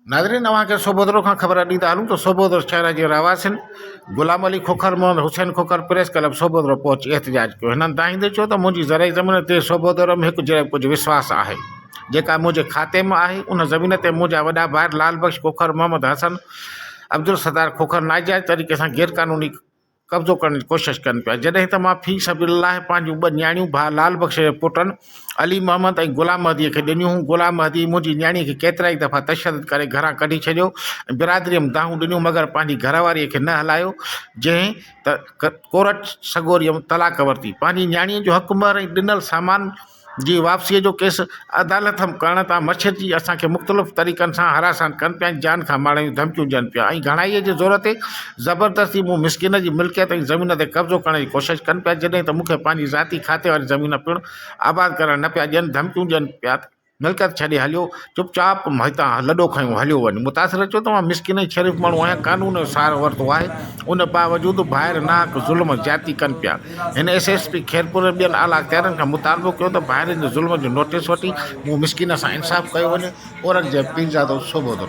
नाज़रीन अव्हांखे सोबोदरो खां ख़बर ॾींदा हलूं त सोबोदर शहर जे रवासिन गुलाम अली खोखर मोहम्मद हुसैन खोखर प्रेस क्लब सोबोदरो पहुची एहतजाज कयो। हिननि दाहींदे चयो त मुंहिंजी ज़रई ज़मीन ते सोबोदरो में हिकु जहिड़ो कुझु विश्वास आहे जेका मुंहिंजे खाते में आहे। उन ज़मीन ते मुंहिंजा वॾा भाउ लाल बख्श खोखर मोहम्मद हसन अब्दुल सत्तार खोखर नाजाइज़ तरीक़े सां गैरकानूनी कब्ज़ो करण जी कोशिशि कनि पिया। जॾहिं त मां फी सबिलिल्लाह पंहिंजूं ॿ न्याणियूं भाउ लाल बख्श जे पुटनि अली मोहम्मद ऐं गुलाम महदीअ खे ॾिनियूं। गुलाम महदी मुंहिंजी न्याणीअ खे केतिरा ई दफ़ा तशदद करे घरां कढी छॾियो ऐं बिरादरीअ में दाहूं ॾिनियूं, मगर पंहिंजी घरवारीअ खे न हलायो, जंहिं त कोर्ट सगोरीअ में तलाक वरिती। पंहिंजी न्याणीअ जो हक़ महर ऐं ॾिनल सामान जी वापसीअ जो केस अदालत में करण तां मछिजी असांखे मुख़्तलिफ़ तरीक़नि सां हरासान कनि पिया, जान खां मारण जूं धमकियूं ॾियनि पिया ऐं घणाईअ जे ज़ोर ते ज़बरदस्ती मूं मिसकिन जी मिल्कियत ऐं ज़मीन ते कब्ज़ो करण जी कोशिशि कनि पिया। जॾहिं त मूंखे पंहिंजी ज़ाती खाते वारी ज़मीन पिणु आबाद करणु न पिया ॾियनि, धमकियूं ॾियनि पिया, मिल्कियत छॾे हलियो, चुपचाप हितां लॾो खयूं हलियो वञ। मुतासिर चयो त मां मिसकिन ऐं शरीफ़ माण्हू आहियां, कानून जो सहारो वरितो आहे, उन बावजूदि ॿाहिरि नाहक ज़ुल्म ज्याती कनि पिया। हिन SSP खैरपुर ऐं ॿियनि आला अख़्तियारनि खां मुतालबो कयो त ॿाहिरिनि जे ज़ुल्म जो नोटिस वठी मूं मिसकिन सां इंसाफ़ कयो वञे। औरंगज़ेब पीरज़ादो सोबोदरो।